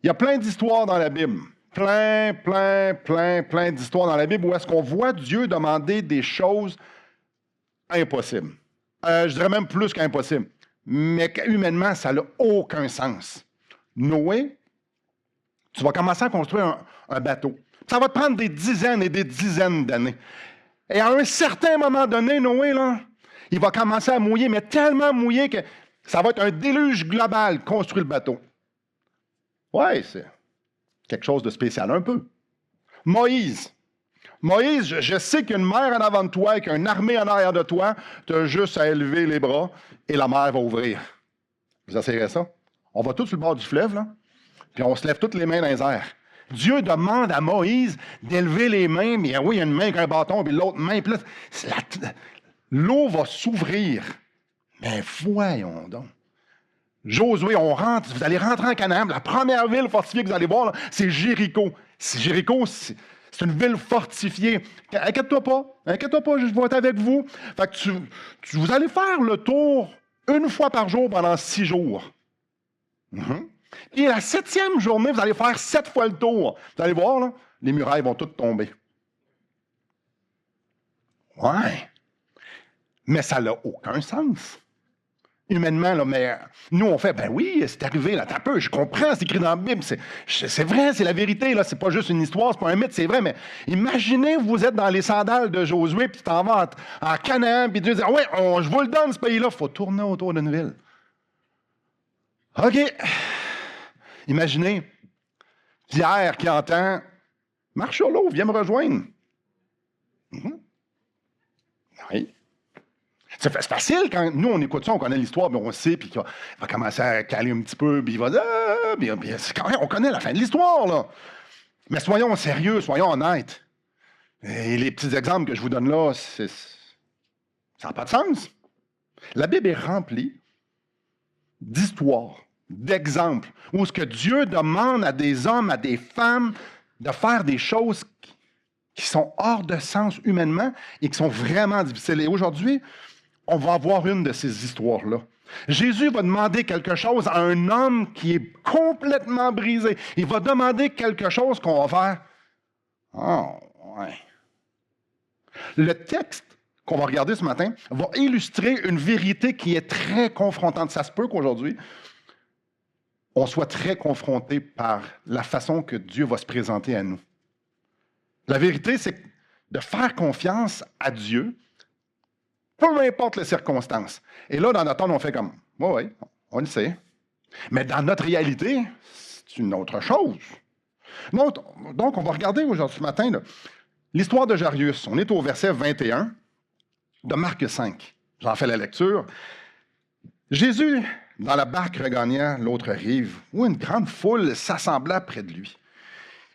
Il y a plein d'histoires dans la Bible. Plein d'histoires dans la Bible où est-ce qu'on voit Dieu demander des choses impossibles. Je dirais même plus qu'impossible. Mais humainement, ça n'a aucun sens. Noé, tu vas commencer à construire un bateau. Ça va te prendre des dizaines et des dizaines d'années. Et à un certain moment donné, Noé, là, il va commencer à mouiller, mais tellement mouiller que ça va être un déluge global, construire le bateau. Ouais, c'est quelque chose de spécial, un peu. Moïse, je sais qu'il y a une mer en avant de toi et qu'il y a une armée en arrière de toi. Tu as juste à élever les bras et la mer va ouvrir. Vous essayerez ça? On va tous sur le bord du fleuve, là, puis on se lève toutes les mains dans les airs. Dieu demande à Moïse d'élever les mains, mais oui, il y a une main avec un bâton, puis l'autre main, puis là, l'eau va s'ouvrir. Mais voyons donc. Josué, on rentre, vous allez rentrer en Canaan. La première ville fortifiée que vous allez voir, c'est Jéricho. Jéricho, c'est une ville fortifiée. Inquiète-toi pas, je vais être avec vous. Fait que vous allez faire le tour une fois par jour pendant 6 jours. Et la 7e journée, vous allez faire 7 fois le tour. Vous allez voir, là, les murailles vont toutes tomber. Ouais. Mais ça n'a aucun sens. Humainement, là, mais nous, on fait, ben oui, c'est arrivé, là, t'as peu, je comprends, c'est écrit dans la Bible, c'est vrai, c'est la vérité, là, c'est pas juste une histoire, c'est pas un mythe, c'est vrai, mais imaginez, vous êtes dans les sandales de Josué, puis tu t'en vas en Canaan, puis Dieu dit, ouais, je vous le donne, ce pays-là, il faut tourner autour d'une ville. OK. Imaginez, Pierre qui entend, marche sur l'eau, viens me rejoindre. Oui. C'est facile quand nous, on écoute ça, on connaît l'histoire, mais on sait, puis qu'il va commencer à caler un petit peu, puis il va dire, c'est quand même, on connaît la fin de l'histoire, là. Mais soyons sérieux, soyons honnêtes. Et les petits exemples que je vous donne là, ça n'a pas de sens. La Bible est remplie d'histoires, d'exemples, où ce que Dieu demande à des hommes, à des femmes, de faire des choses qui sont hors de sens humainement et qui sont vraiment difficiles. Et aujourd'hui, on va avoir une de ces histoires-là. Jésus va demander quelque chose à un homme qui est complètement brisé. Il va demander quelque chose qu'on va faire. Oh, ouais. Le texte qu'on va regarder ce matin va illustrer une vérité qui est très confrontante. Ça se peut qu'aujourd'hui, on soit très confronté par la façon que Dieu va se présenter à nous. La vérité, c'est de faire confiance à Dieu, peu importe les circonstances. Et là, dans notre temps, on fait comme, oui, on le sait. Mais dans notre réalité, c'est une autre chose. Donc, on va regarder aujourd'hui, ce matin, l'histoire de Jairus. On est au verset 21 de Marc 5. J'en fais la lecture. Jésus, dans la barque, regagnant l'autre rive, où une grande foule s'assembla près de lui.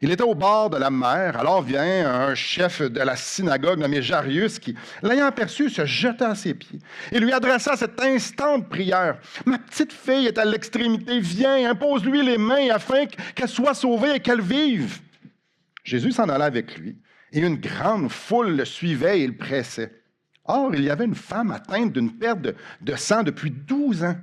Il était au bord de la mer, alors vient un chef de la synagogue nommé Jairus qui, l'ayant aperçu, se jeta à ses pieds et lui adressa cette instante prière. « Ma petite fille est à l'extrémité, viens, impose-lui les mains afin qu'elle soit sauvée et qu'elle vive. » Jésus s'en alla avec lui et une grande foule le suivait et le pressait. Or, il y avait une femme atteinte d'une perte de sang depuis 12 ans.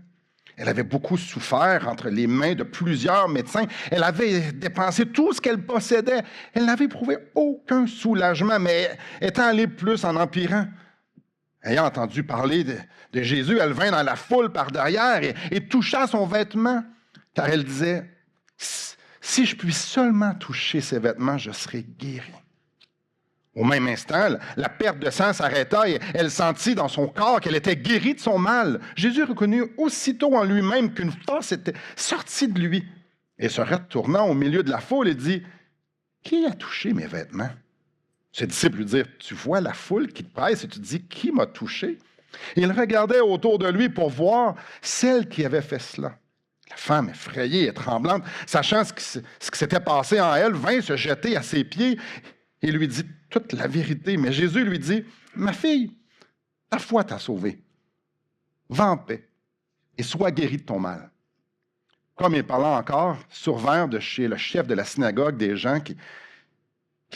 Elle avait beaucoup souffert entre les mains de plusieurs médecins. Elle avait dépensé tout ce qu'elle possédait. Elle n'avait éprouvé aucun soulagement, mais étant allée plus en empirant. Ayant entendu parler de Jésus, elle vint dans la foule par derrière et toucha son vêtement, car elle disait, « Si je puis seulement toucher ses vêtements, je serai guérie. » Au même instant, la perte de sang s'arrêta et elle sentit dans son corps qu'elle était guérie de son mal. Jésus reconnut aussitôt en lui-même qu'une force était sortie de lui. Et se retournant au milieu de la foule, il dit, « Qui a touché mes vêtements? » Ses disciples lui dirent, « Tu vois la foule qui te presse et tu te dis, qui m'a touché? » Il regardait autour de lui pour voir celle qui avait fait cela. La femme, effrayée et tremblante, sachant ce qui s'était passé en elle, vint se jeter à ses pieds et lui dit toute la vérité. Mais Jésus lui dit, « Ma fille, ta foi t'a sauvée. Va en paix et sois guérie de ton mal. » Comme il parlait encore, survinrent de chez le chef de la synagogue des gens qui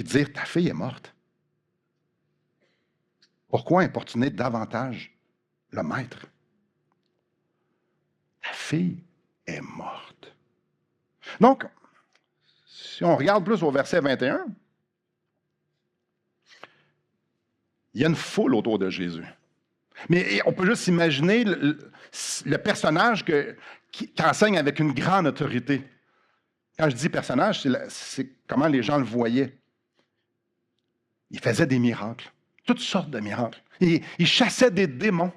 dirent, « Ta fille est morte. Pourquoi importuner davantage le maître? » Ta fille est morte. Donc, Si on regarde plus au verset 21, il y a une foule autour de Jésus. Mais on peut juste imaginer le personnage qui enseigne avec une grande autorité. Quand je dis personnage, c'est comment les gens le voyaient. Il faisait des miracles, toutes sortes de miracles. Il chassait des démons.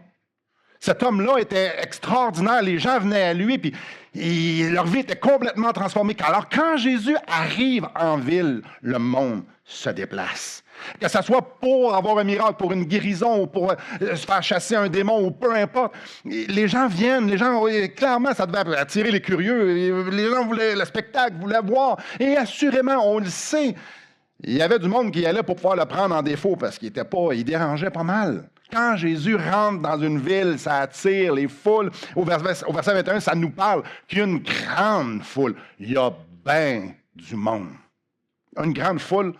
Cet homme-là était extraordinaire. Les gens venaient à lui, puis leur vie était complètement transformée. Alors, quand Jésus arrive en ville, le monde se déplace. Que ce soit pour avoir un miracle, pour une guérison, ou pour se faire chasser un démon, ou peu importe. Les gens viennent, clairement, ça devait attirer les curieux. Les gens voulaient le spectacle, voulaient voir. Et assurément, on le sait, il y avait du monde qui y allait pour pouvoir le prendre en défaut parce qu'il dérangeait pas mal. Quand Jésus rentre dans une ville, ça attire les foules. Au verset 21, ça nous parle qu'il y a une grande foule. Il y a bien du monde. Une grande foule,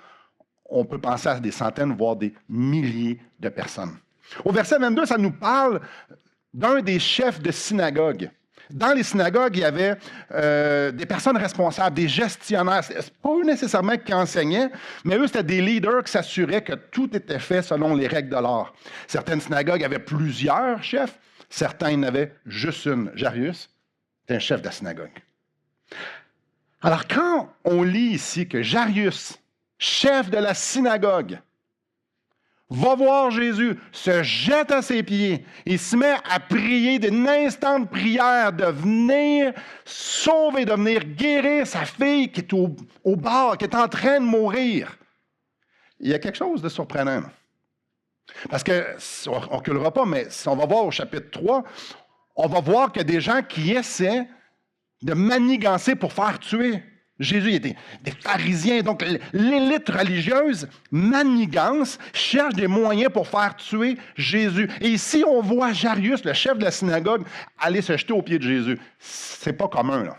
on peut penser à des centaines, voire des milliers de personnes. Au verset 22, ça nous parle d'un des chefs de synagogue. Dans les synagogues, il y avait des personnes responsables, des gestionnaires. Ce n'est pas eux nécessairement qui enseignaient, mais eux, c'était des leaders qui s'assuraient que tout était fait selon les règles de l'art. Certaines synagogues avaient plusieurs chefs, certains en avaient juste une. Jairus était un chef de la synagogue. Alors, quand on lit ici que Jairus, chef de la synagogue, va voir Jésus, se jette à ses pieds et se met à prier d'une instante prière de venir sauver, de venir guérir sa fille qui est au bord, qui est en train de mourir. Il y a quelque chose de surprenant. Parce que, on ne reculera pas, mais si on va voir au chapitre 3, on va voir qu'il y a des gens qui essaient de manigancer pour faire tuer Jésus. Il y a des pharisiens, donc l'élite religieuse manigance, cherche des moyens pour faire tuer Jésus. Et ici, on voit Jairus, le chef de la synagogue, aller se jeter aux pieds de Jésus. C'est pas commun, là.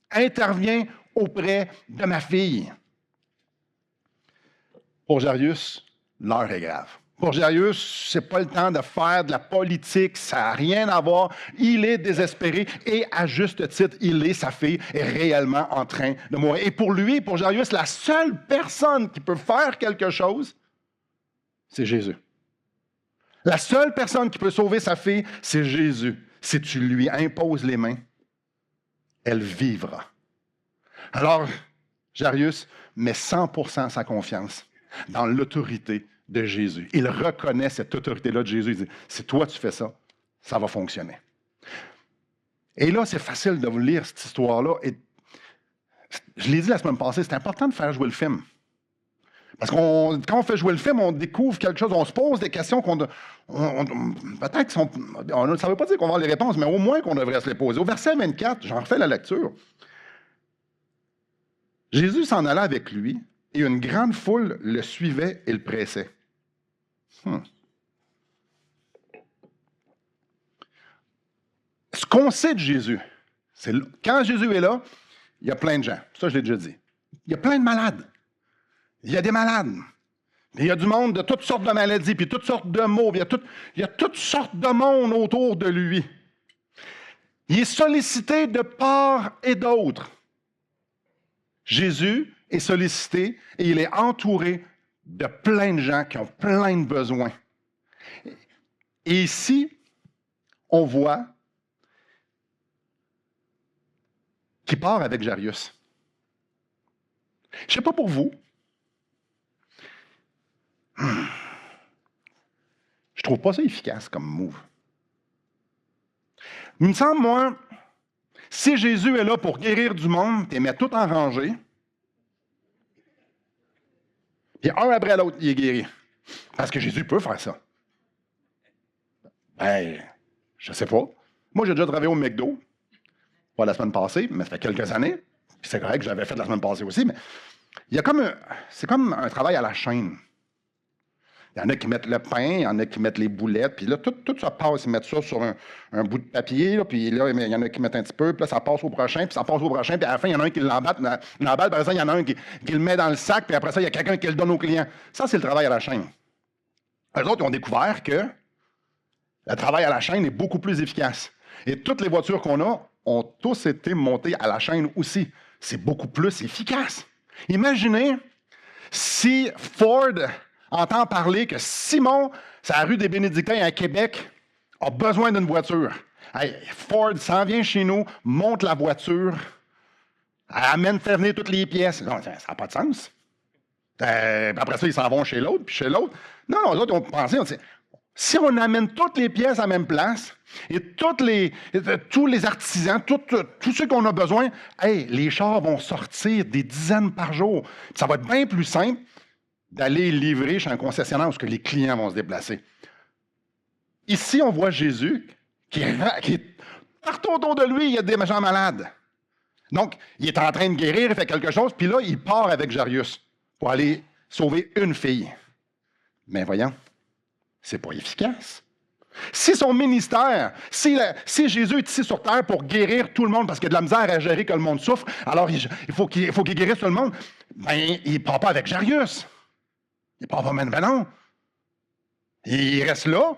Intervient auprès de ma fille. Pour Jairus, l'heure est grave. Pour Jairus, ce n'est pas le temps de faire de la politique, ça n'a rien à voir. Il est désespéré et à juste titre, sa fille est réellement en train de mourir. Et pour lui, pour Jairus, la seule personne qui peut faire quelque chose, c'est Jésus. La seule personne qui peut sauver sa fille, c'est Jésus. Si tu lui imposes les mains, elle vivra. Alors, Jairus met 100% sa confiance dans l'autorité de Jésus. Il reconnaît cette autorité-là de Jésus. Il dit, si toi tu fais ça, ça va fonctionner. Et là, c'est facile de vous lire cette histoire-là. Et je l'ai dit la semaine passée, c'est important de faire jouer le film. Parce que quand on fait jouer le film, on découvre quelque chose, on se pose des questions peut-être ça ne veut pas dire qu'on va avoir les réponses, mais au moins qu'on devrait se les poser. Au verset 24, j'en refais la lecture. Jésus s'en alla avec lui, et une grande foule le suivait et le pressait. Ce qu'on sait de Jésus, c'est quand Jésus est là, il y a plein de gens. Ça, je l'ai déjà dit. Il y a plein de malades. Il y a des malades. Il y a du monde de toutes sortes de maladies, puis toutes sortes de maux. Il y a toutes sortes de monde autour de lui. Il est sollicité de part et d'autre. Jésus est sollicité et il est entouré de plein de gens qui ont plein de besoins. Et ici, on voit qu'il part avec Jairus. Je ne sais pas pour vous. Je ne trouve pas ça efficace comme move. Il me semble, moi, si Jésus est là pour guérir du monde, il met tout en rangée, puis un après l'autre, il est guéri. Parce que Jésus peut faire ça. Ben, je sais pas. Moi, j'ai déjà travaillé au McDo. Pas la semaine passée, mais ça fait quelques années. Puis c'est correct que j'avais fait la semaine passée aussi, mais c'est comme un travail à la chaîne. Il y en a qui mettent le pain, il y en a qui mettent les boulettes, puis là, tout ça passe. Ils mettent ça sur un bout de papier, là, puis là, il y en a qui mettent un petit peu, puis là, ça passe au prochain, puis ça passe au prochain, puis à la fin, il y en a un qui l'emballe, puis après ça, il y en a un qui le met dans le sac, puis après ça, il y a quelqu'un qui le donne au client. Ça, c'est le travail à la chaîne. Eux autres, ils ont découvert que le travail à la chaîne est beaucoup plus efficace. Et toutes les voitures qu'on a ont tous été montées à la chaîne aussi. c'est beaucoup plus efficace. Imaginez si Ford entend parler que Simon, c'est la rue des Bénédictins à Québec, a besoin d'une voiture. Hey, Ford s'en vient chez nous, monte la voiture, amène faire venir toutes les pièces. Non, ça n'a pas de sens. Après ça, ils s'en vont chez l'autre, puis chez l'autre. Non, l'autre, on pensait, si on amène toutes les pièces à la même place, et tous les artisans, tous ceux qu'on a besoin, hey, les chars vont sortir des dizaines par jour. Puis ça va être bien plus simple d'aller livrer chez un concessionnaire où les clients vont se déplacer. Ici, on voit Jésus qui est partout autour de lui, il y a des gens malades. Donc, il est en train de guérir, il fait quelque chose, puis là, il part avec Jairus pour aller sauver une fille. Mais voyons, c'est pas efficace. Si son ministère, si Jésus est ici sur terre pour guérir tout le monde, parce qu'il y a de la misère à gérer que le monde souffre, alors il faut qu'il guérisse tout le monde, ben, il ne part pas avec Jairus. Il ne part pas même, ben non. Il reste là,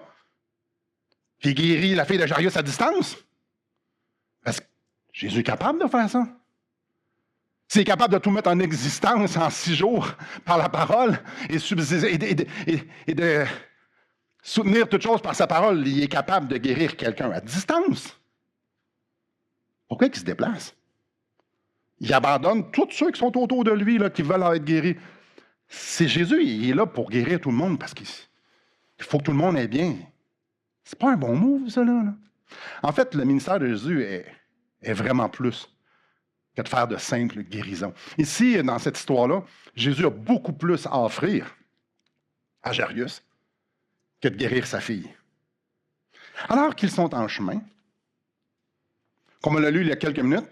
puis il guérit la fille de Jairus à distance. Est-ce que Jésus est capable de faire ça? S'il est capable de tout mettre en existence en 6 jours par la parole et de soutenir toute chose par sa parole, il est capable de guérir quelqu'un à distance. Pourquoi il se déplace? Il abandonne tous ceux qui sont autour de lui, là, qui veulent être guéris. C'est Jésus, il est là pour guérir tout le monde parce qu'il faut que tout le monde aille bien. C'est pas un bon move, ça, là. En fait, le ministère de Jésus est vraiment plus que de faire de simples guérisons. Ici, dans cette histoire-là, Jésus a beaucoup plus à offrir à Jairus que de guérir sa fille. Alors qu'ils sont en chemin, comme on l'a lu il y a quelques minutes,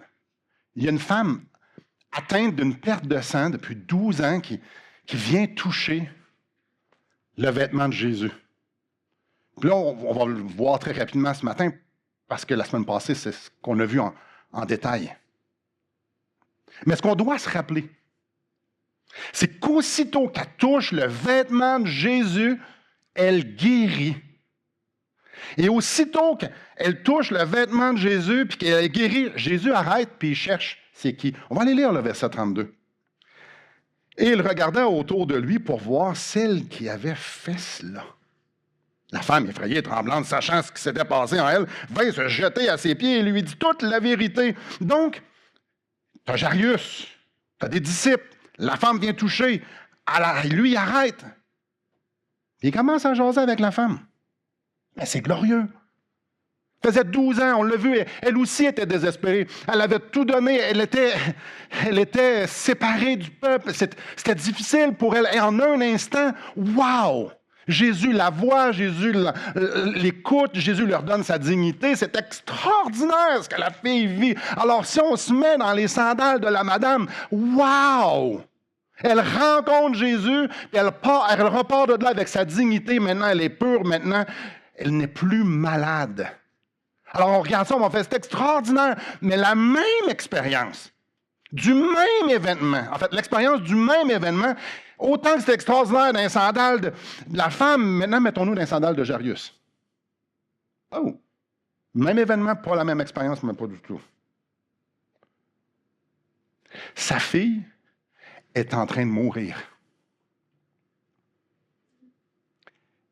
il y a une femme atteinte d'une perte de sang depuis 12 ans qui vient toucher le vêtement de Jésus. Puis là, on va le voir très rapidement ce matin, parce que la semaine passée, c'est ce qu'on a vu en détail. Mais ce qu'on doit se rappeler, c'est qu'aussitôt qu'elle touche le vêtement de Jésus, elle guérit. Et aussitôt qu'elle touche le vêtement de Jésus, puis qu'elle guérit, Jésus arrête, puis il cherche c'est qui. On va aller lire le verset 32. Et il regardait autour de lui pour voir celle qui avait fait cela. La femme, effrayée et tremblante, sachant ce qui s'était passé en elle, vint se jeter à ses pieds et lui dit toute la vérité. Donc, tu as Jairus, tu as des disciples, la femme vient toucher, lui il arrête. Il commence à jaser avec la femme. Mais c'est glorieux. Ça faisait 12 ans, on l'a vu, elle aussi était désespérée. Elle avait tout donné, elle était séparée du peuple. C'était difficile pour elle. Et en un instant, wow! Jésus la voit, Jésus l'écoute, Jésus leur donne sa dignité. C'est extraordinaire ce que la fille vit. Alors, si on se met dans les sandales de la madame, wow! Elle rencontre Jésus, puis elle repart de là avec sa dignité. Maintenant, elle est pure. Maintenant, elle n'est plus malade. Alors, on regarde ça, on fait, c'est extraordinaire. Mais la même expérience, du même événement, en fait, l'expérience du même événement, autant que c'est extraordinaire dans les sandales de la femme, maintenant, mettons-nous dans les sandales de Jairus. Oh! Même événement, pas la même expérience, mais pas du tout. Sa fille est en train de mourir.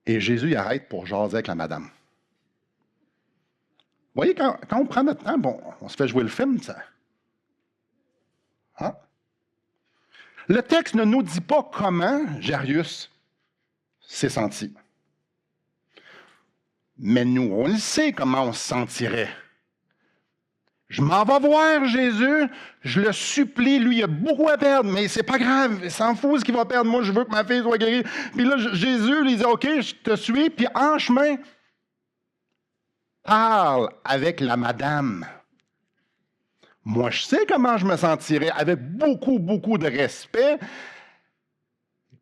Et Jésus arrête pour jaser avec la madame. Vous voyez, quand on prend notre temps, bon, on se fait jouer le film, ça. Hein? Le texte ne nous dit pas comment Jairus s'est senti. Mais nous, on le sait comment on se sentirait. Je m'en vais voir Jésus, je le supplie, lui, il a beaucoup à perdre, mais c'est pas grave, il s'en fout ce qu'il va perdre, moi, je veux que ma fille soit guérie. Puis là, Jésus lui dit, OK, je te suis, puis en chemin, parle avec la madame. Moi, je sais comment je me sentirais, avec beaucoup, beaucoup de respect.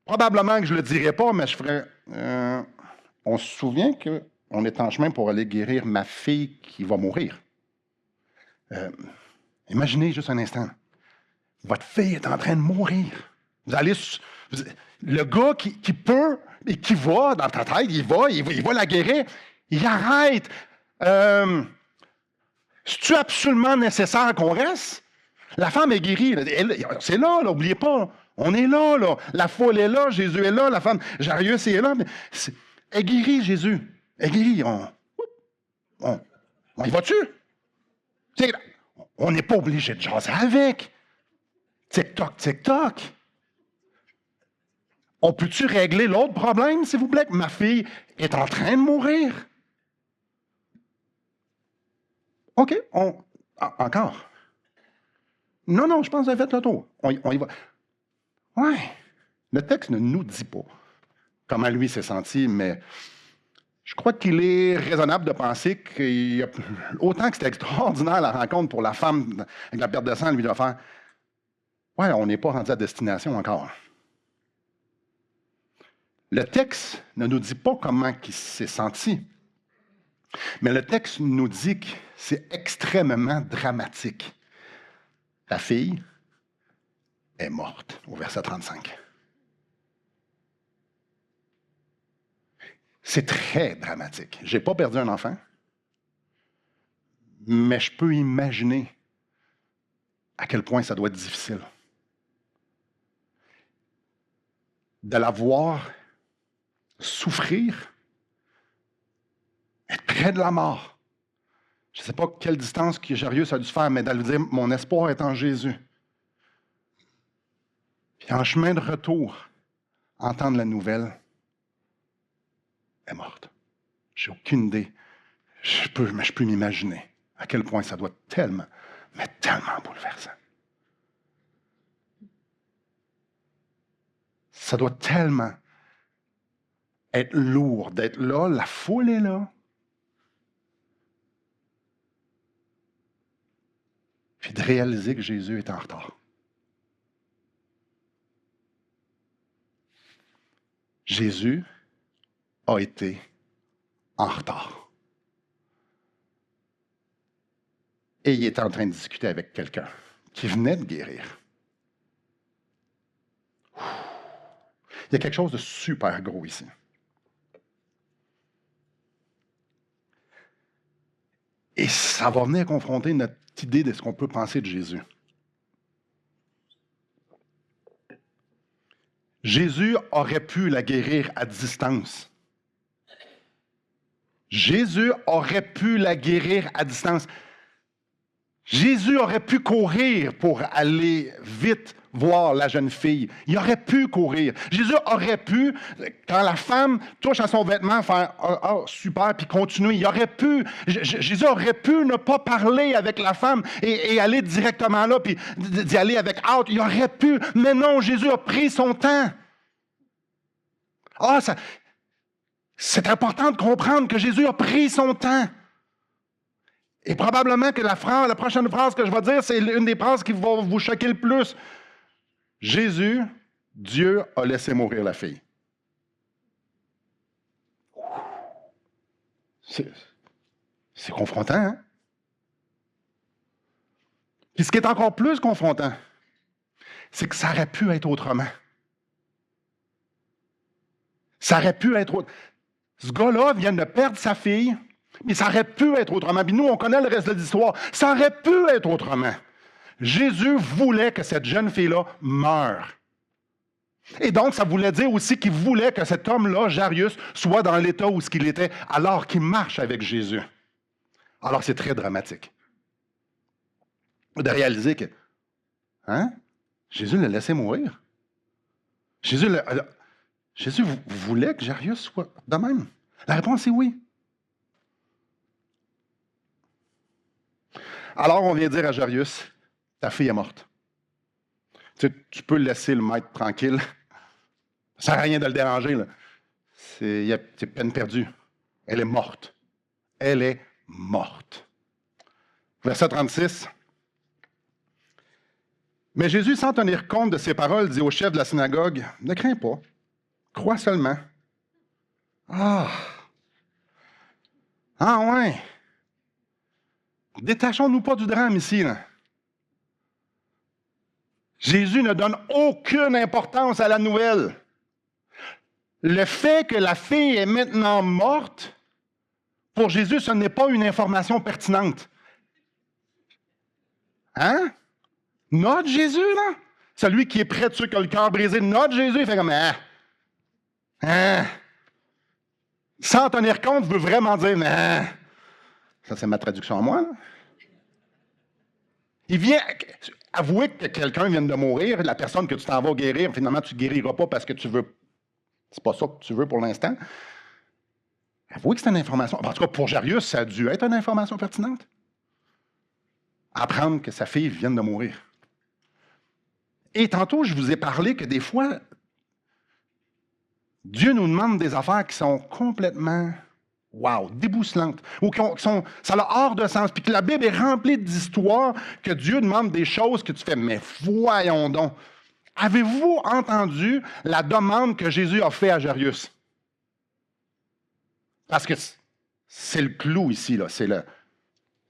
Probablement que je ne le dirais pas, mais je ferais... on se souvient qu'on est en chemin pour aller guérir ma fille qui va mourir. Imaginez juste un instant. Votre fille est en train de mourir. Le gars qui peut et qui va dans ta tête, il va la guérir. Il arrête. C'est-tu absolument nécessaire qu'on reste? La femme est guérie. C'est là, n'oubliez pas. On est là, là. La foule est là, Jésus est là, la femme Jairus est là. Mais elle est guérie, Jésus. Elle est guérie. On y va-tu? On n'est pas obligé de jaser avec. Tic-toc, tic-toc. On peut-tu régler l'autre problème, s'il vous plaît? Ma fille est en train de mourir. OK, encore. Non, je pense que vous avez fait le tour. On y va. Ouais. Le texte ne nous dit pas comment lui s'est senti, mais je crois qu'il est raisonnable de penser qu'il y a autant que c'était extraordinaire la rencontre pour la femme avec la perte de sang, lui de faire. Ouais, on n'est pas rendu à destination encore. Le texte ne nous dit pas comment il s'est senti, mais le texte nous dit que c'est extrêmement dramatique. La fille est morte, au verset 35. C'est très dramatique. Je n'ai pas perdu un enfant, mais je peux imaginer à quel point ça doit être difficile de la voir souffrir, être près de la mort. Je ne sais pas quelle distance que Jairus a dû faire, mais d'aller dire « Mon espoir est en Jésus ». Puis en chemin de retour, entendre la nouvelle, elle est morte. J'ai aucune idée. Mais je peux m'imaginer à quel point ça doit être tellement bouleversant. Ça doit tellement être lourd d'être là, la foule est là. Puis de réaliser que Jésus est en retard. Jésus a été en retard. Et il était en train de discuter avec quelqu'un qui venait de guérir. Il y a quelque chose de super gros ici. Et ça va venir confronter notre idée de ce qu'on peut penser de Jésus. Jésus aurait pu la guérir à distance. Jésus aurait pu la guérir à distance. Jésus aurait pu courir pour aller vite voir la jeune fille. Il aurait pu courir. Jésus aurait pu, quand la femme touche à son vêtement, faire « Oh, super », puis continuer. Il aurait pu, Jésus aurait pu ne pas parler avec la femme et aller directement là, puis d'y aller avec hâte. Il aurait pu, mais non, Jésus a pris son temps. C'est important de comprendre que Jésus a pris son temps. Et probablement que la prochaine phrase que je vais dire, c'est une des phrases qui va vous choquer le plus. Jésus, Dieu a laissé mourir la fille. C'est confrontant, hein? Puis ce qui est encore plus confrontant, c'est que ça aurait pu être autrement. Ça aurait pu être autrement. Ce gars-là vient de perdre sa fille, mais ça aurait pu être autrement. Puis nous, on connaît le reste de l'histoire. Ça aurait pu être autrement. Jésus voulait que cette jeune fille-là meure. Et donc, ça voulait dire aussi qu'il voulait que cet homme-là, Jairus, soit dans l'état où il était alors qu'il marche avec Jésus. Alors, c'est très dramatique de réaliser que, Jésus l'a laissé mourir. Jésus voulait que Jairus soit de même. La réponse est oui. Alors, on vient dire à Jairus, ta fille est morte. Tu peux laisser le maître tranquille. Ça ne sert à rien de le déranger. Là. C'est peine perdue. Elle est morte. Elle est morte. Verset 36. Mais Jésus, sans tenir compte de ses paroles, dit au chef de la synagogue, ne crains pas, crois seulement. Ah ouais. Détachons-nous pas du drame ici. Là. Jésus ne donne aucune importance à la nouvelle. Le fait que la fille est maintenant morte, pour Jésus, ce n'est pas une information pertinente. Notre Jésus, là, celui qui est près de ceux qui ont le cœur brisé, notre Jésus, il fait comme, sans tenir compte, veut vraiment dire, ça c'est ma traduction à moi, là. Il vient avouer que quelqu'un vient de mourir, la personne que tu t'en vas guérir, finalement tu ne guériras pas parce que tu veux. C'est pas ça que tu veux pour l'instant. Avouez que c'est une information. En tout cas, pour Jairus, ça a dû être une information pertinente. Apprendre que sa fille vient de mourir. Et tantôt, je vous ai parlé que des fois, Dieu nous demande des affaires qui sont complètement, débousselantes, ou ça a hors de sens, puis que la Bible est remplie d'histoires que Dieu demande des choses que tu fais, mais voyons donc. Avez-vous entendu la demande que Jésus a faite à Jairus? Parce que c'est le clou ici, là.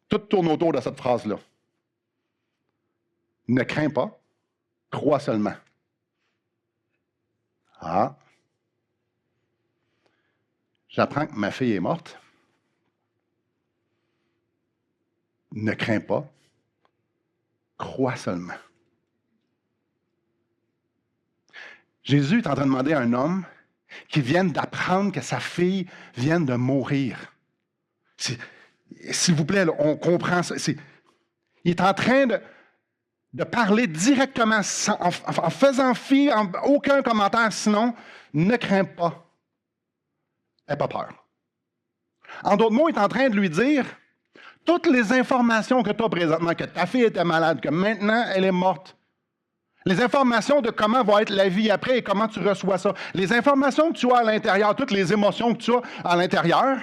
Tout tourne autour de cette phrase-là. Ne crains pas, crois seulement. J'apprends que ma fille est morte. Ne crains pas, crois seulement. Jésus est en train de demander à un homme qui vient d'apprendre que sa fille vient de mourir. S'il vous plaît, là, on comprend ça. Il est en train de parler directement, en faisant fi, aucun commentaire, sinon, ne crains pas. N'aie pas peur. En d'autres mots, il est en train de lui dire, toutes les informations que tu as présentement, que ta fille était malade, que maintenant elle est morte, les informations de comment va être la vie après et comment tu reçois ça, les informations que tu as à l'intérieur, toutes les émotions que tu as à l'intérieur,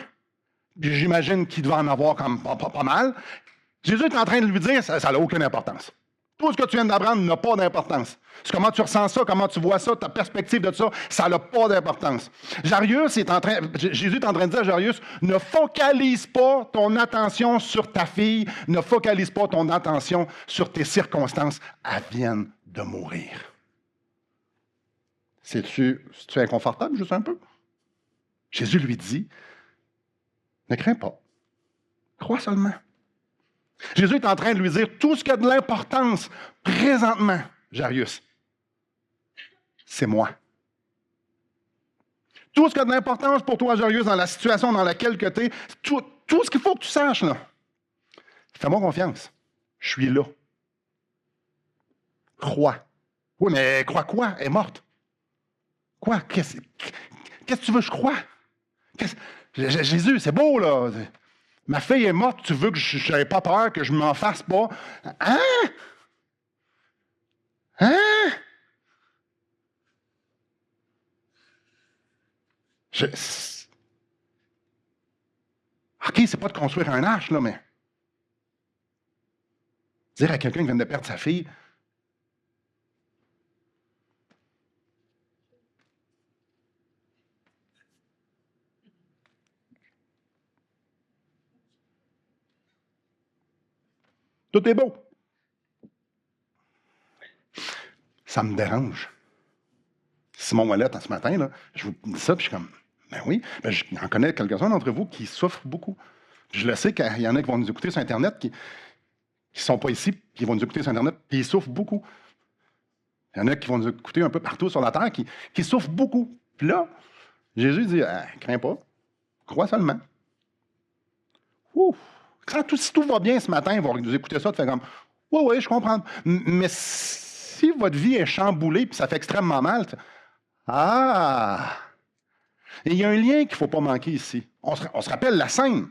puis j'imagine qu'il doit en avoir comme pas mal, Jésus est en train de lui dire, ça n'a aucune importance. Tout ce que tu viens d'apprendre n'a pas d'importance. Comment tu ressens ça, comment tu vois ça, ta perspective de ça n'a pas d'importance. Jésus est en train de dire à Jairus, ne focalise pas ton attention sur ta fille, ne focalise pas ton attention sur tes circonstances. Elle vient de mourir. C'est-tu inconfortable, juste un peu? Jésus lui dit, ne crains pas, crois seulement. Jésus est en train de lui dire tout ce qui a de l'importance présentement, Jairus, c'est moi. Tout ce qui a de l'importance pour toi, Jairus, dans la situation dans laquelle tu es, tout ce qu'il faut que tu saches, là, fais-moi confiance. Je suis là. Crois. Oui, mais crois quoi? Elle est morte. Quoi? Qu'est-ce que tu veux que je croie? Jésus, c'est beau, là. Ma fille est morte, tu veux que je n'ai pas peur, que je ne m'en fasse pas? Hein? OK, c'est pas de construire un arche, là, mais dire à quelqu'un qui vient de perdre sa fille, tout est beau. Ça me dérange. Simon Ouellette, ce matin, là, je vous dis ça, puis je suis comme, ben oui, ben, j'en connais quelques-uns d'entre vous qui souffrent beaucoup. Je le sais qu'il y en a qui vont nous écouter sur Internet, qui ne sont pas ici, qui vont nous écouter sur Internet, puis ils souffrent beaucoup. Il y en a qui vont nous écouter un peu partout sur la terre, qui souffrent beaucoup. Puis là, Jésus dit, crains pas, crois seulement. Ouf. Si tout va bien ce matin, ils vont nous écouter ça, tu fais comme, oui, je comprends. Mais si votre vie est chamboulée, puis ça fait extrêmement mal, et il y a un lien qu'il ne faut pas manquer ici. On se rappelle la scène.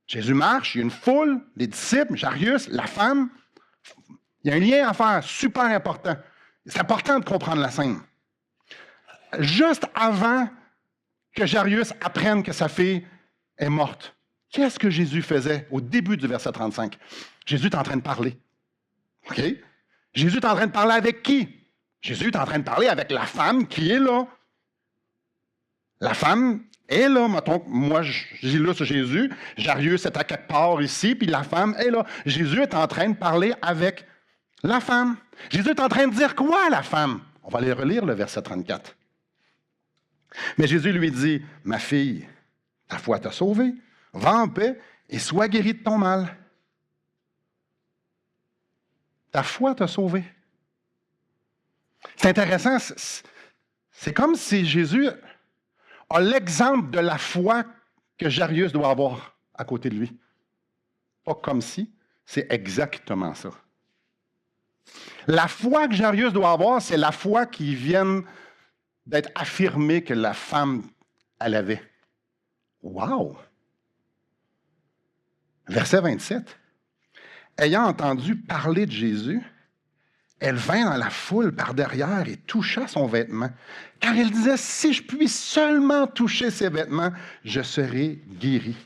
Jésus marche, il y a une foule, les disciples, Jairus, la femme. Il y a un lien à faire super important. C'est important de comprendre la scène. Juste avant que Jairus apprenne que sa fille est morte, qu'est-ce que Jésus faisait au début du verset 35? Jésus est en train de parler. OK? Jésus est en train de parler avec qui? Jésus est en train de parler avec la femme qui est là. La femme est là, mettons, moi j'ai là sur Jésus, Jairus est à quelque part ici, puis la femme est là. Jésus est en train de parler avec la femme. Jésus est en train de dire quoi à la femme? On va aller relire le verset 34. Mais Jésus lui dit, ma fille, ta foi t'a sauvée, va en paix et sois guérie de ton mal. Ta foi t'a sauvé. C'est intéressant, c'est comme si Jésus a l'exemple de la foi que Jairus doit avoir à côté de lui. Pas comme si, c'est exactement ça. La foi que Jairus doit avoir, c'est la foi qui vient d'être affirmée que la femme, elle avait. Wow! Verset 27. Ayant entendu parler de Jésus, elle vint dans la foule par derrière et toucha son vêtement, car elle disait, si je puis seulement toucher ses vêtements, je serai guérie.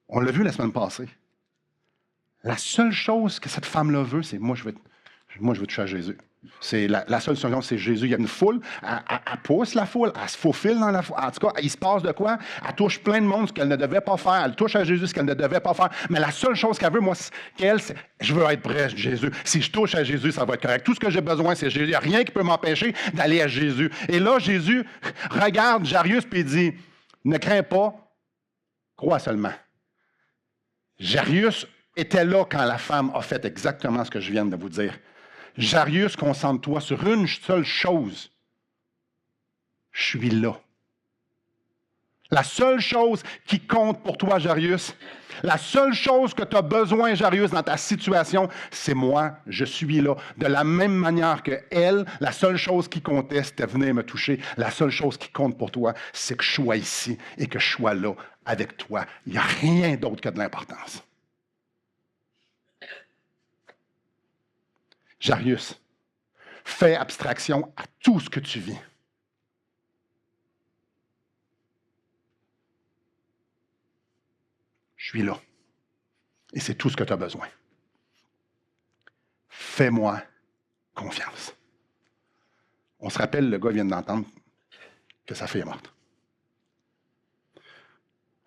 On l'a vu la semaine passée. La seule chose que cette femme-là veut, c'est moi, je veux toucher à Jésus. C'est la seule solution, c'est Jésus. Il y a une foule, elle pousse la foule, elle se faufile dans la foule. En tout cas, il se passe de quoi? Elle touche plein de monde, ce qu'elle ne devait pas faire. Elle touche à Jésus, ce qu'elle ne devait pas faire. Mais la seule chose qu'elle veut, moi, qu'elle, c'est je veux être près de Jésus. Si je touche à Jésus, ça va être correct. Tout ce que j'ai besoin, c'est Jésus. Il n'y a rien qui peut m'empêcher d'aller à Jésus. Et là, Jésus regarde Jairus et dit, ne crains pas, crois seulement. Jairus était là quand la femme a fait exactement ce que je viens de vous dire. Jairus, concentre-toi sur une seule chose. Je suis là. La seule chose qui compte pour toi, Jairus, la seule chose que tu as besoin, Jairus, dans ta situation, c'est moi, je suis là. De la même manière que elle, la seule chose qui comptait, c'était venir me toucher. La seule chose qui compte pour toi, c'est que je sois ici et que je sois là avec toi. Il n'y a rien d'autre que de l'importance. Jairus, fais abstraction à tout ce que tu vis. Je suis là. Et c'est tout ce que tu as besoin. Fais-moi confiance. On se rappelle, le gars vient d'entendre que sa fille est morte.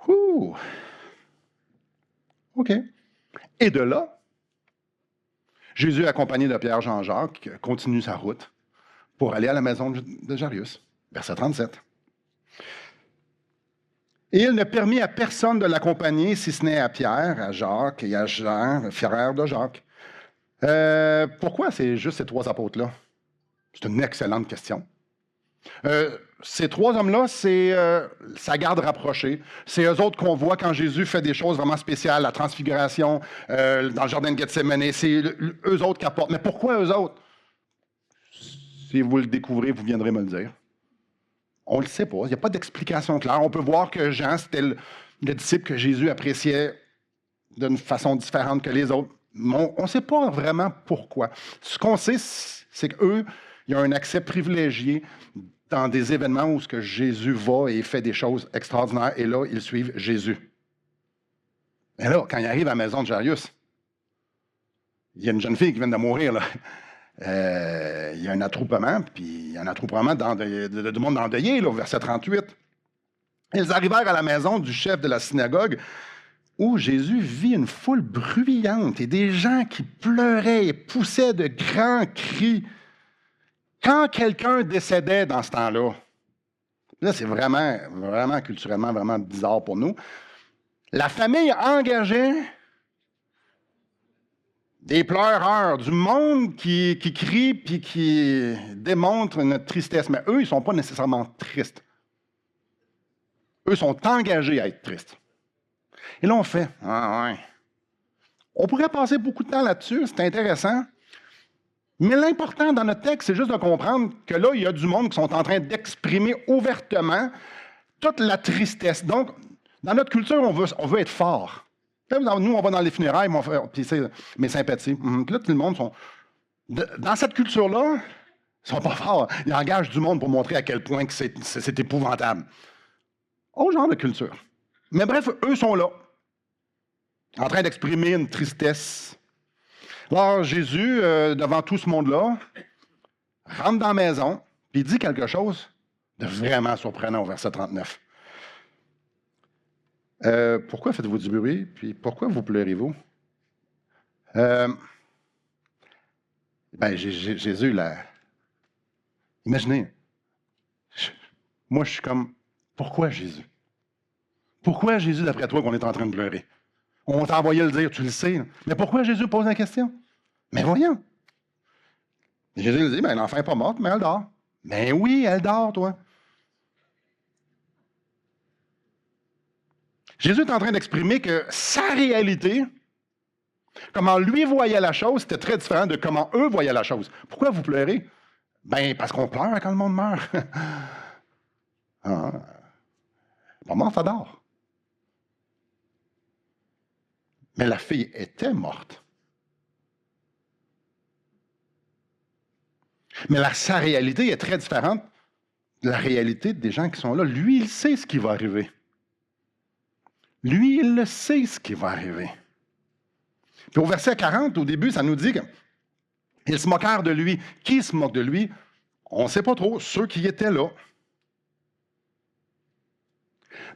Ouh! OK. Et de là, Jésus, accompagné de Pierre, Jean, Jacques, continue sa route pour aller à la maison de Jairus. Verset 37. Et il ne permit à personne de l'accompagner, si ce n'est à Pierre, à Jacques et à Jean, frère de Jacques. Pourquoi c'est juste ces trois apôtres-là? C'est une excellente question. Ces trois hommes-là, c'est sa garde rapprochée. C'est eux autres qu'on voit quand Jésus fait des choses vraiment spéciales, la transfiguration, dans le jardin de Gethsémani. C'est eux autres qui apportent. Mais pourquoi eux autres? Si vous le découvrez, vous viendrez me le dire. On ne le sait pas. Il n'y a pas d'explication claire. On peut voir que Jean, c'était le disciple que Jésus appréciait d'une façon différente que les autres. Mais on ne sait pas vraiment pourquoi. Ce qu'on sait, c'est qu'eux, il y a un accès privilégié dans des événements où ce que Jésus va et fait des choses extraordinaires, et là, ils suivent Jésus. Mais là, quand il arrive à la maison de Jairus, il y a une jeune fille qui vient de mourir, là. Il y a un attroupement, puis il y a un attroupement de monde endeuillé, là, au verset 38. Ils arrivèrent à la maison du chef de la synagogue, où Jésus vit une foule bruyante et des gens qui pleuraient et poussaient de grands cris. Quand quelqu'un décédait dans ce temps-là, là, c'est vraiment, vraiment culturellement, vraiment bizarre pour nous, la famille engageait des pleureurs, du monde qui crie puis qui démontre une tristesse. Mais eux, ils ne sont pas nécessairement tristes. Eux sont engagés à être tristes. Et là, on fait, ah ouais. On pourrait passer beaucoup de temps là-dessus, c'est intéressant. Mais l'important dans notre texte, c'est juste de comprendre que là, il y a du monde qui sont en train d'exprimer ouvertement toute la tristesse. Donc, dans notre culture, on veut être fort. Nous, on va dans les funérailles, puis c'est mes sympathies. Puis là, tout le monde sont... Dans cette culture-là, ils ne sont pas forts. Ils engagent du monde pour montrer à quel point que c'est épouvantable. Autre genre de culture. Mais bref, eux sont là, en train d'exprimer une tristesse. Alors, Jésus, devant tout ce monde-là, rentre dans la maison, puis il dit quelque chose de vraiment surprenant au verset 39. Pourquoi faites-vous du bruit? Puis pourquoi vous pleurez-vous? Jésus, là, imaginez, moi je suis comme, pourquoi Jésus? Pourquoi Jésus, d'après toi, qu'on est en train de pleurer? On t'a envoyé le dire, tu le sais. Mais pourquoi Jésus pose la question? Mais voyons. Jésus lui dit, ben, l'enfant n'est pas morte, mais elle dort. Ben oui, elle dort, toi. Jésus est en train d'exprimer que sa réalité, comment lui voyait la chose, c'était très différent de comment eux voyaient la chose. Pourquoi vous pleurez? Ben, parce qu'on pleure quand le monde meurt. Ah, pas morte, elle dort. Mais la fille était morte. Mais sa réalité est très différente de la réalité des gens qui sont là. Lui, il sait ce qui va arriver. Lui, il le sait ce qui va arriver. Puis au verset 40, au début, ça nous dit qu'ils se moquèrent de lui. Qui se moque de lui? On ne sait pas trop, ceux qui étaient là.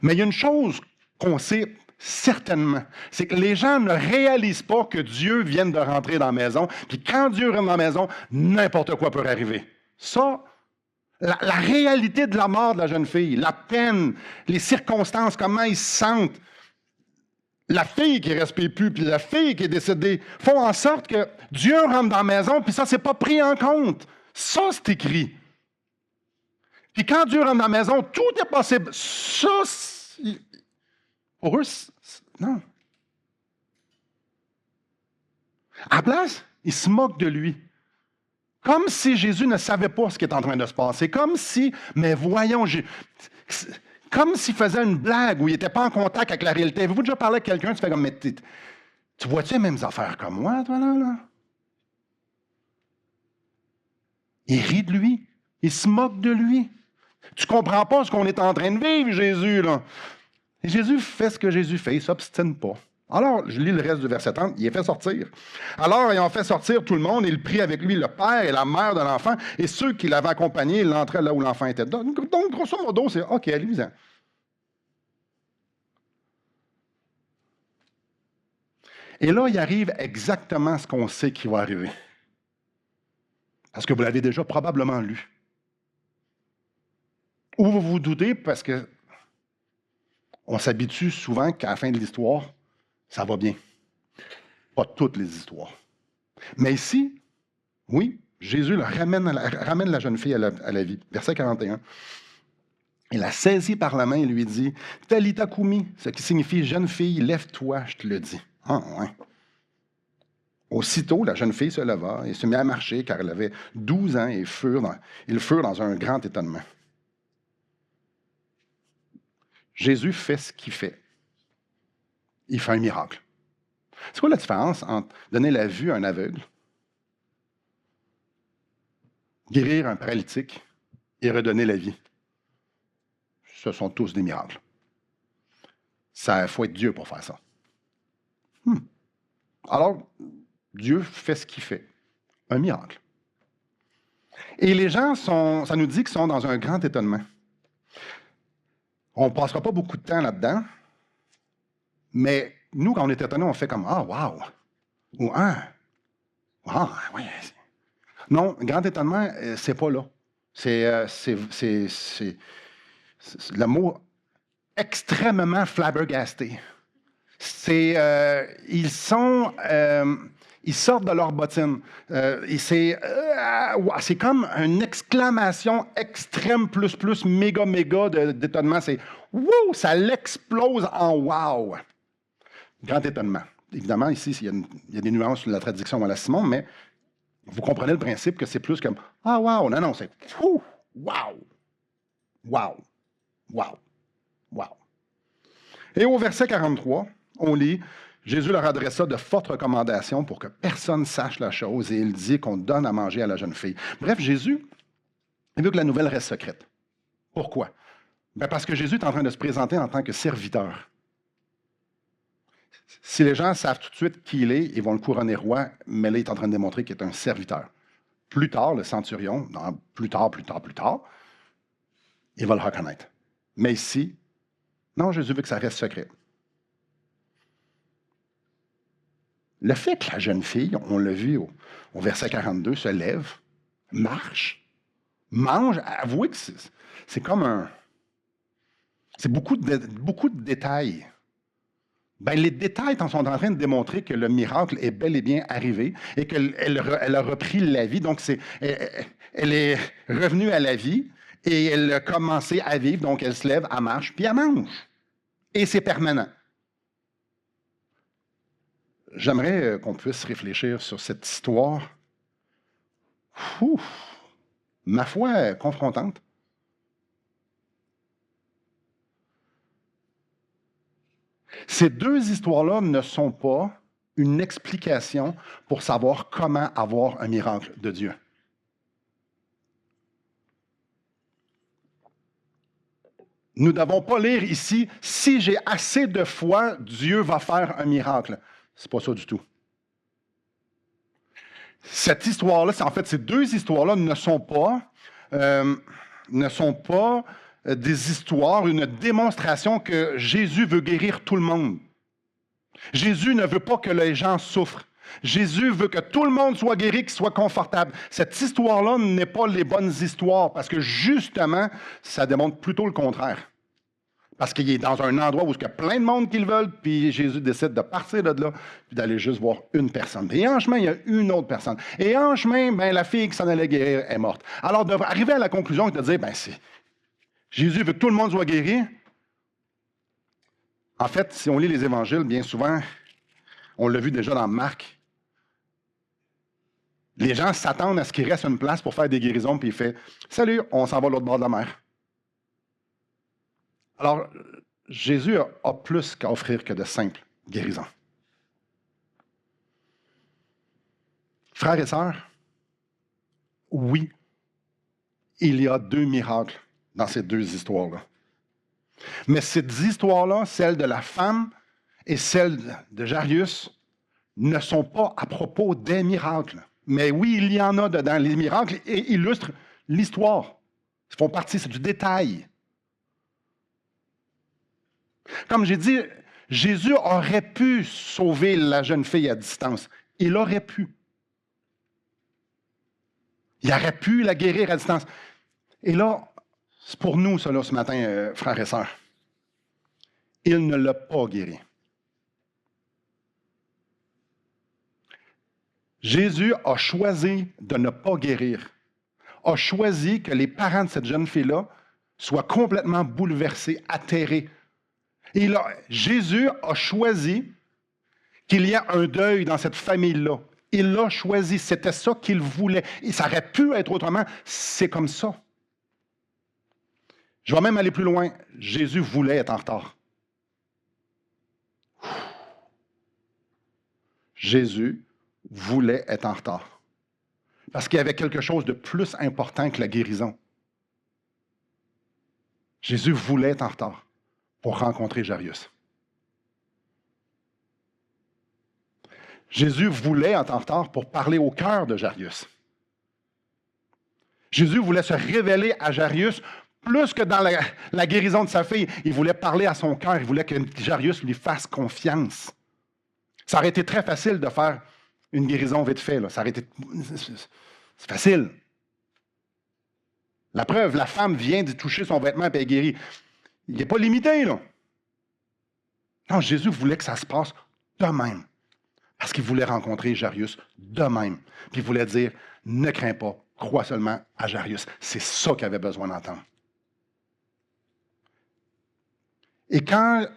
Mais il y a une chose qu'on sait certainement, c'est que les gens ne réalisent pas que Dieu vient de rentrer dans la maison, puis quand Dieu rentre dans la maison, n'importe quoi peut arriver. Ça, la réalité de la mort de la jeune fille, la peine, les circonstances, comment ils se sentent, la fille qui ne respire plus, puis la fille qui est décédée, font en sorte que Dieu rentre dans la maison, puis ça, c'est pas pris en compte. Ça, c'est écrit. Puis quand Dieu rentre dans la maison, tout est possible. Ça, pour eux, non. À la place, ils se moquent de lui. Comme si Jésus ne savait pas ce qui est en train de se passer. Comme si, mais voyons, comme s'il faisait une blague où il n'était pas en contact avec la réalité. Avez-vous déjà parlé avec quelqu'un, tu fais comme, mais tu vois-tu les mêmes affaires comme moi, toi, là? Il rit de lui. Il se moque de lui. Tu ne comprends pas ce qu'on est en train de vivre, Jésus, là. Et Jésus fait ce que Jésus fait, il ne s'obstine pas. Alors, je lis le reste du verset 30, il est fait sortir. Alors, ayant fait sortir tout le monde, il prit avec lui le père et la mère de l'enfant, et ceux qui l'avaient accompagné, il entrait là où l'enfant était. Donc, grosso modo, c'est OK, allez-vous-en. Et là, il arrive exactement ce qu'on sait qui va arriver. Parce que vous l'avez déjà probablement lu. Ou vous vous doutez parce que on s'habitue souvent qu'à la fin de l'histoire, ça va bien. Pas toutes les histoires. Mais ici, oui, Jésus ramène la jeune fille à la vie. Verset 41. Il la saisit par la main et lui dit, « Talita koumi », ce qui signifie « Jeune fille, lève-toi, je te le dis ». Ah, ouais. Aussitôt, la jeune fille se leva et se mit à marcher car elle avait 12 ans et ils furent dans un grand étonnement. Jésus fait ce qu'il fait. Il fait un miracle. C'est quoi la différence entre donner la vue à un aveugle, guérir un paralytique et redonner la vie? Ce sont tous des miracles. Il faut être Dieu pour faire ça. Alors, Dieu fait ce qu'il fait. Un miracle. Et les gens ça nous dit qu'ils sont dans un grand étonnement. On ne passera pas beaucoup de temps là-dedans, mais nous, quand on est étonné, on fait comme « Ah, wow! » ou « Ah! Wow! Oui. » Non, grand étonnement, c'est pas là. C'est le mot extrêmement flabbergasté. Ils sortent de leur bottine. C'est comme une exclamation extrême plus méga d'étonnement. C'est wow, ça l'explose en wow. Grand étonnement. Évidemment, ici, il y a des nuances sur la traduction à la Simon, mais vous comprenez le principe que c'est plus comme ah wow, non, c'est wow, wow. Et au verset 43, on lit, Jésus leur adressa de fortes recommandations pour que personne sache la chose et il dit qu'on donne à manger à la jeune fille. Bref, Jésus, il veut que la nouvelle reste secrète. Pourquoi? Ben parce que Jésus est en train de se présenter en tant que serviteur. Si les gens savent tout de suite qui il est, ils vont le couronner roi, mais là, il est en train de démontrer qu'il est un serviteur. Plus tard, le centurion, plus tard, il va le reconnaître. Mais ici, non, Jésus veut que ça reste secret. Le fait que la jeune fille, on l'a vu au verset 42, se lève, marche, mange, avouez que c'est comme un... C'est beaucoup de détails. Ben, les détails sont en train de démontrer que le miracle est bel et bien arrivé et qu'elle a repris la vie. Donc, elle est revenue à la vie et elle a commencé à vivre. Donc, elle se lève, elle marche, puis elle mange. Et c'est permanent. J'aimerais qu'on puisse réfléchir sur cette histoire. Ouf, ma foi, confrontante. Ces deux histoires-là ne sont pas une explication pour savoir comment avoir un miracle de Dieu. Nous ne devons pas lire ici, si j'ai assez de foi, Dieu va faire un miracle. Ce n'est pas ça du tout. Cette histoire-là, en fait, ces deux histoires-là ne sont pas des histoires, une démonstration que Jésus veut guérir tout le monde. Jésus ne veut pas que les gens souffrent. Jésus veut que tout le monde soit guéri, qu'il soit confortable. Cette histoire-là n'est pas les bonnes histoires parce que justement, ça démontre plutôt le contraire. Parce qu'il est dans un endroit où il y a plein de monde qui le veulent, puis Jésus décide de partir de là, puis d'aller juste voir une personne. Et en chemin, il y a une autre personne. Et en chemin, ben, la fille qui s'en allait guérir est morte. Alors, d'arriver à la conclusion de dire, ben, Jésus veut que tout le monde soit guéri. En fait, si on lit les évangiles, bien souvent, on l'a vu déjà dans Marc, les gens s'attendent à ce qu'il reste une place pour faire des guérisons, puis il fait « Salut, on s'en va à l'autre bord de la mer ». Alors, Jésus a plus qu'à offrir que de simples guérisons. Frères et sœurs, oui, il y a deux miracles dans ces deux histoires-là. Mais ces histoires-là, celle de la femme et celle de Jairus, ne sont pas à propos des miracles. Mais oui, il y en a dedans. Les miracles illustrent l'histoire. Ils font partie, c'est du détail. Comme j'ai dit, Jésus aurait pu sauver la jeune fille à distance. Il aurait pu. Il aurait pu la guérir à distance. Et là, c'est pour nous, ça, là, ce matin, frères et sœurs. Il ne l'a pas guéri. Jésus a choisi de ne pas guérir. A choisi que les parents de cette jeune fille-là soient complètement bouleversés, atterrés. Et là, Jésus a choisi qu'il y ait un deuil dans cette famille-là. Il l'a choisi, c'était ça qu'il voulait. Et ça aurait pu être autrement, c'est comme ça. Je vais même aller plus loin. Jésus voulait être en retard. Jésus voulait être en retard. Parce qu'il y avait quelque chose de plus important que la guérison. Jésus voulait être en retard pour rencontrer Jairus. Jésus voulait être en retard pour parler au cœur de Jairus. Jésus voulait se révéler à Jairus plus que dans la guérison de sa fille. Il voulait parler à son cœur. Il voulait que Jairus lui fasse confiance. Ça aurait été très facile de faire une guérison vite fait. Là. Ça aurait été... C'est facile. La preuve, la femme vient de toucher son vêtement et elle est guérie. Il n'est pas limité, là. Non, Jésus voulait que ça se passe de même. Parce qu'il voulait rencontrer Jairus de même. Puis il voulait dire, ne crains pas, crois seulement à Jairus. C'est ça qu'il avait besoin d'entendre. Et quand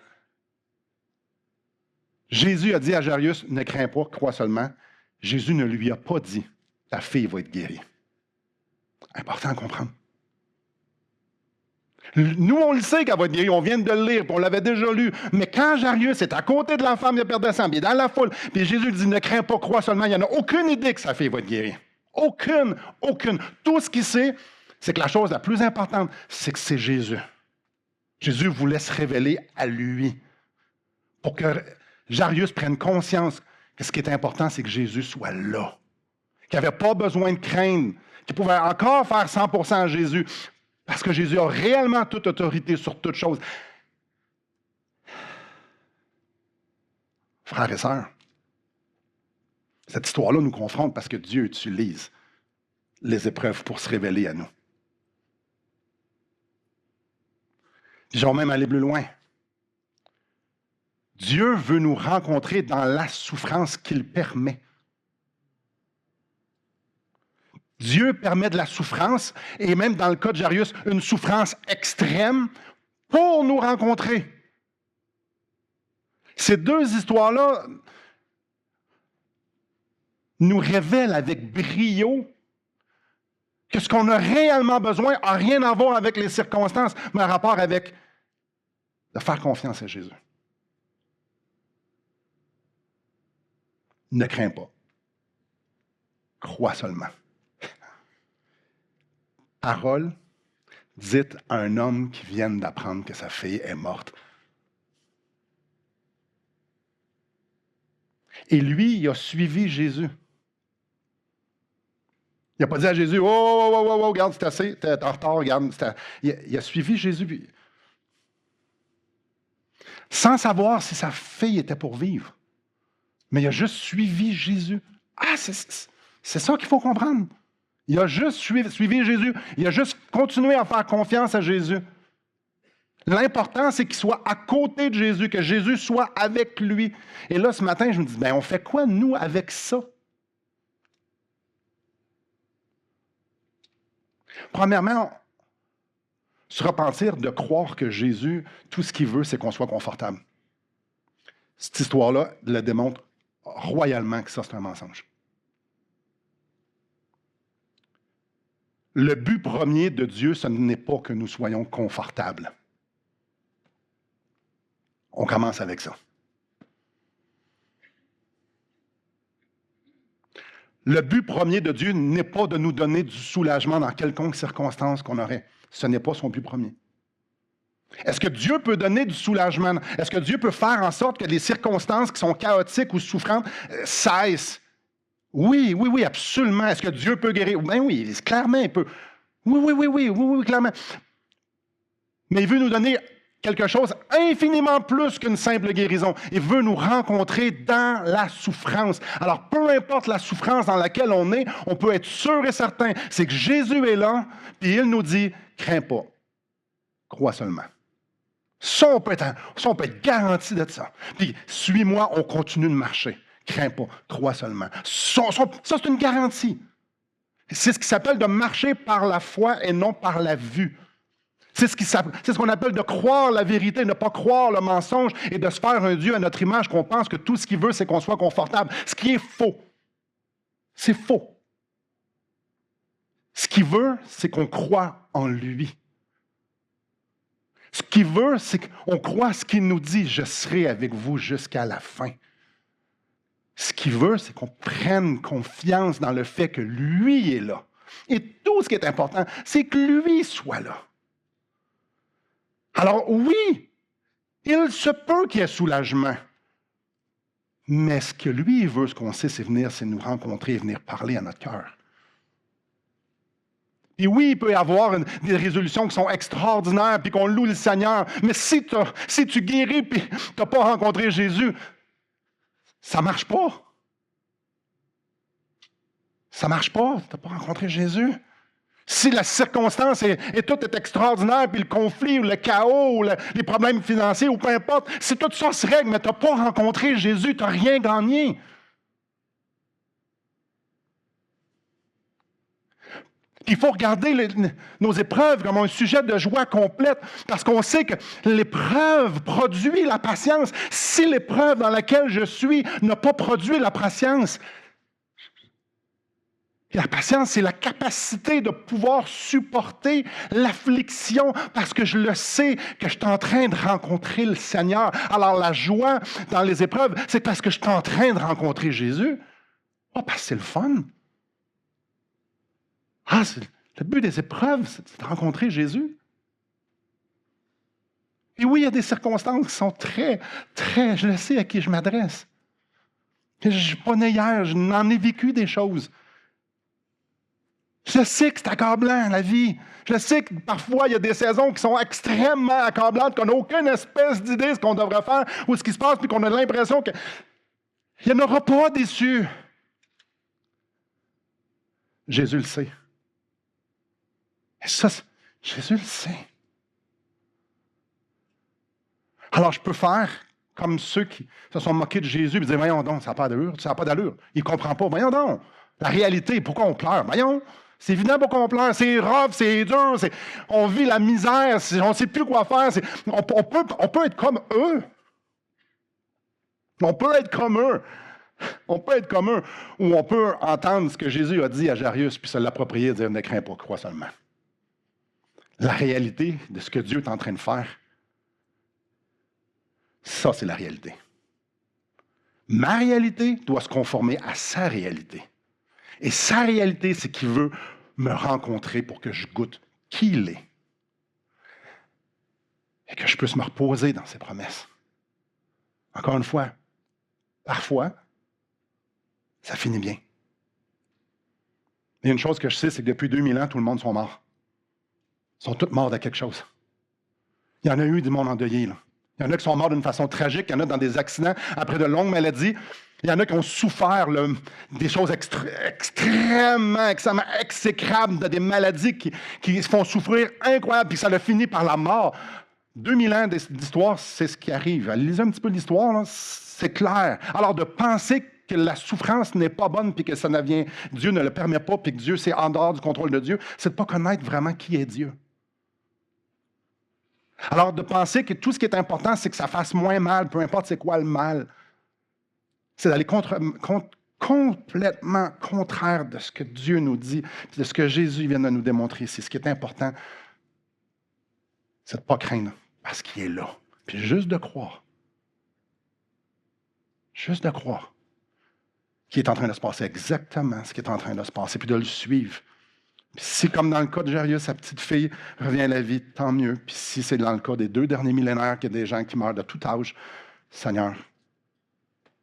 Jésus a dit à Jairus, ne crains pas, crois seulement, Jésus ne lui a pas dit, ta fille va être guérie. Important à comprendre. Nous, on le sait qu'elle va être guérie, on vient de le lire, puis on l'avait déjà lu. Mais quand Jairus est à côté de la femme, il a perdu sang, il est dans la foule, puis Jésus dit, ne crains pas, crois seulement, il n'y en a aucune idée que sa fille va être guérie. Aucune. Tout ce qu'il sait, c'est que la chose la plus importante, c'est que c'est Jésus. Jésus voulait se révéler à lui pour que Jairus prenne conscience que ce qui est important, c'est que Jésus soit là. Qu'il n'avait pas besoin de craindre, qu'il pouvait encore faire 100% à Jésus, parce que Jésus a réellement toute autorité sur toute chose. Frères et sœurs, cette histoire-là nous confronte parce que Dieu utilise les épreuves pour se révéler à nous. Puis je vais même aller plus loin. Dieu veut nous rencontrer dans la souffrance qu'il permet. Dieu permet de la souffrance, et même dans le cas de Jairus, une souffrance extrême pour nous rencontrer. Ces deux histoires-là nous révèlent avec brio que ce qu'on a réellement besoin n'a rien à voir avec les circonstances, mais un rapport avec de faire confiance à Jésus. Ne crains pas. Crois seulement. Parole dite à un homme qui vient d'apprendre que sa fille est morte. Et lui, il a suivi Jésus. Il n'a pas dit à Jésus, oh, regarde, c'est assez, t'es en retard, regarde. Il a suivi Jésus, puis, sans savoir si sa fille était pour vivre. Mais il a juste suivi Jésus. Ah, c'est ça qu'il faut comprendre. Il a juste suivi Jésus. Il a juste continué à faire confiance à Jésus. L'important, c'est qu'il soit à côté de Jésus, que Jésus soit avec lui. Et là, ce matin, je me dis, on fait quoi, nous, avec ça? Premièrement, se repentir de croire que Jésus, tout ce qu'il veut, c'est qu'on soit confortable. Cette histoire-là le démontre royalement que ça, c'est un mensonge. Le but premier de Dieu, ce n'est pas que nous soyons confortables. On commence avec ça. Le but premier de Dieu n'est pas de nous donner du soulagement dans quelconque circonstance qu'on aurait. Ce n'est pas son but premier. Est-ce que Dieu peut donner du soulagement? Est-ce que Dieu peut faire en sorte que les circonstances qui sont chaotiques ou souffrantes cessent? Oui, absolument. Est-ce que Dieu peut guérir? Ben oui, clairement, il peut. Oui, clairement. Mais il veut nous donner quelque chose infiniment plus qu'une simple guérison. Il veut nous rencontrer dans la souffrance. Alors, peu importe la souffrance dans laquelle on est, on peut être sûr et certain, c'est que Jésus est là, puis il nous dit, crains pas, crois seulement. Ça, on peut être garanti de ça. Puis, suis-moi, on continue de marcher. Crains pas, crois seulement. Ça, c'est une garantie. C'est ce qui s'appelle de marcher par la foi et non par la vue. C'est ce qu'on appelle de croire la vérité, de ne pas croire le mensonge et de se faire un Dieu à notre image qu'on pense que tout ce qu'il veut, c'est qu'on soit confortable. Ce qui est faux. C'est faux. Ce qu'il veut, c'est qu'on croit en lui. Ce qu'il veut, c'est qu'on croit ce qu'il nous dit, je serai avec vous jusqu'à la fin. Ce qu'il veut, c'est qu'on prenne confiance dans le fait que lui est là. Et tout ce qui est important, c'est que lui soit là. Alors oui, il se peut qu'il y ait soulagement. Mais ce que lui veut, ce qu'on sait, c'est nous rencontrer et venir parler à notre cœur. Et oui, il peut y avoir des résolutions qui sont extraordinaires, puis qu'on loue le Seigneur. Mais si tu guéris, puis tu n'as pas rencontré Jésus, ça ne marche pas. Ça ne marche pas, tu n'as pas rencontré Jésus. Si la circonstance et tout est extraordinaire, puis le conflit, ou le chaos, ou les problèmes financiers, ou peu importe, si tout ça se règle, mais tu n'as pas rencontré Jésus, tu n'as rien gagné. Il faut regarder nos épreuves comme un sujet de joie complète, parce qu'on sait que l'épreuve produit la patience. Si l'épreuve dans laquelle je suis n'a pas produit la patience, la patience, c'est la capacité de pouvoir supporter l'affliction parce que je le sais que je suis en train de rencontrer le Seigneur. Alors la joie dans les épreuves, c'est parce que je suis en train de rencontrer Jésus. Pas parce que c'est le fun. Le but des épreuves, c'est de rencontrer Jésus. Et oui, il y a des circonstances qui sont très, je le sais à qui je m'adresse. Je ne suis pas né hier, je n'en ai vécu des choses. Je sais que c'est accablant, la vie. Je sais que parfois, il y a des saisons qui sont extrêmement accablantes, qu'on n'a aucune espèce d'idée de ce qu'on devrait faire ou ce qui se passe, puis qu'on a l'impression qu'il n'y en aura pas d'issue. Jésus le sait. Et ça, Jésus le sait. Alors, je peux faire comme ceux qui se sont moqués de Jésus et disaient, voyons donc, ça n'a pas d'allure, ça n'a pas d'allure. Il ne comprend pas. Voyons donc, la réalité, pourquoi on pleure? Voyons, c'est évident pourquoi on pleure. C'est rough, c'est dur, on vit la misère, on ne sait plus quoi faire. On peut être comme eux. On peut être comme eux. On peut être comme eux. Ou on peut entendre ce que Jésus a dit à Jairus, puis se l'approprier et dire, ne crains pas, crois seulement. La réalité de ce que Dieu est en train de faire, ça, c'est la réalité. Ma réalité doit se conformer à sa réalité. Et sa réalité, c'est qu'il veut me rencontrer pour que je goûte qui il est. Et que je puisse me reposer dans ses promesses. Encore une fois, parfois, ça finit bien. Il y a une chose que je sais, c'est que depuis 2000 ans, tout le monde sont morts. Ils sont tous morts de quelque chose. Il y en a eu du monde endeuillé, là. Il y en a qui sont morts d'une façon tragique, il y en a dans des accidents, après de longues maladies. Il y en a qui ont souffert des choses extrêmement exécrables, des maladies qui se font souffrir incroyable, puis ça a fini par la mort. 2000 ans d'histoire, c'est ce qui arrive. Lisez un petit peu l'histoire, là, c'est clair. Alors, de penser que la souffrance n'est pas bonne, puis que ça ne vient, Dieu ne le permet pas, puis que Dieu, c'est en dehors du contrôle de Dieu, c'est de ne pas connaître vraiment qui est Dieu. Alors, de penser que tout ce qui est important, c'est que ça fasse moins mal, peu importe c'est quoi le mal, c'est d'aller complètement contraire de ce que Dieu nous dit, puis de ce que Jésus vient de nous démontrer ici. Ce qui est important, c'est de ne pas craindre, parce qu'il est là. Puis juste de croire. Juste de croire qu'il est en train de se passer exactement ce qui est en train de se passer, puis de le suivre. Puis si, comme dans le cas de Jairus, sa petite fille revient à la vie, tant mieux. Puis si c'est dans le cas des 2 derniers millénaires qu'il y a des gens qui meurent de tout âge, Seigneur,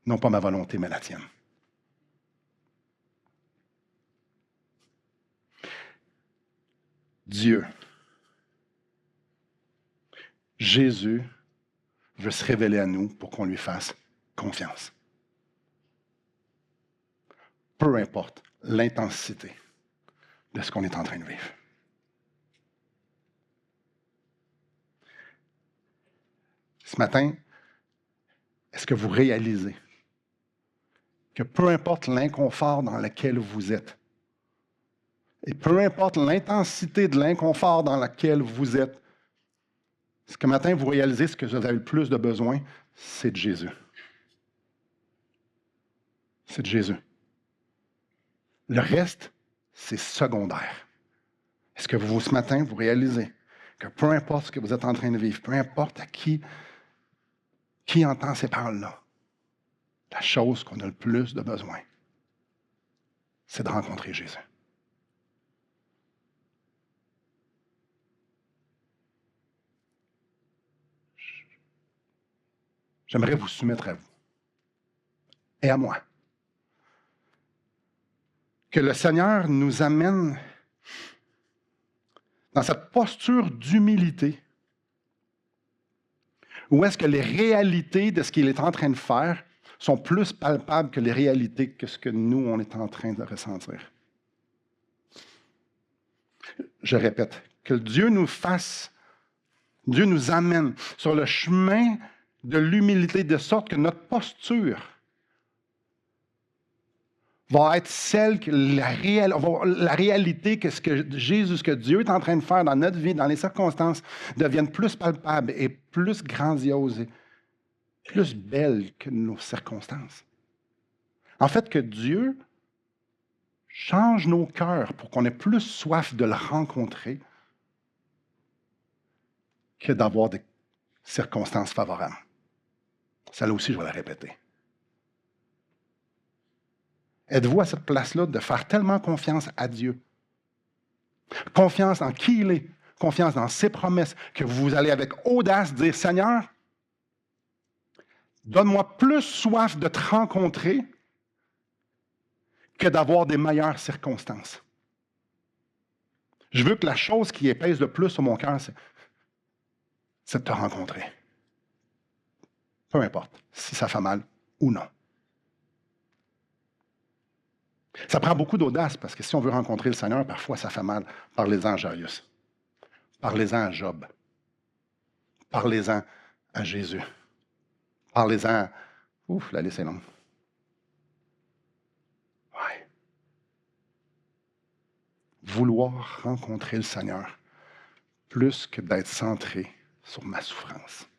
non pas ma volonté, mais la tienne. Dieu, Jésus, veut se révéler à nous pour qu'on lui fasse confiance. Peu importe l'intensité de ce qu'on est en train de vivre. Ce matin, est-ce que vous réalisez que peu importe l'inconfort dans lequel vous êtes, et peu importe l'intensité de l'inconfort dans lequel vous êtes, ce que matin vous réalisez, ce que vous avez le plus de besoin, c'est de Jésus. C'est de Jésus. Le reste, c'est secondaire. Est-ce que vous, ce matin, vous réalisez que peu importe ce que vous êtes en train de vivre, peu importe à qui entend ces paroles-là, la chose qu'on a le plus de besoin, c'est de rencontrer Jésus. J'aimerais vous soumettre à vous et à moi que le Seigneur nous amène dans cette posture d'humilité où est-ce que les réalités de ce qu'il est en train de faire sont plus palpables que les réalités que ce que nous, on est en train de ressentir. Je répète, que Dieu nous amène sur le chemin de l'humilité, de sorte que notre posture va être celle que la réalité que ce que Jésus, ce que Dieu est en train de faire dans notre vie, dans les circonstances, deviennent plus palpables et plus grandioses et plus belles que nos circonstances. En fait, que Dieu change nos cœurs pour qu'on ait plus soif de le rencontrer que d'avoir des circonstances favorables. Celle-là aussi, je vais la répéter. Êtes-vous à cette place-là de faire tellement confiance à Dieu? Confiance dans qui il est, confiance dans ses promesses, que vous allez avec audace dire, Seigneur, donne-moi plus soif de te rencontrer que d'avoir des meilleures circonstances. Je veux que la chose qui pèse le plus sur mon cœur, c'est de te rencontrer. Peu importe si ça fait mal ou non. Ça prend beaucoup d'audace parce que si on veut rencontrer le Seigneur, parfois ça fait mal. Parlez-en à Jairus. Parlez-en à Job. Parlez-en à Jésus. Parlez-en. Ouf, la liste est longue. Ouais. Vouloir rencontrer le Seigneur plus que d'être centré sur ma souffrance.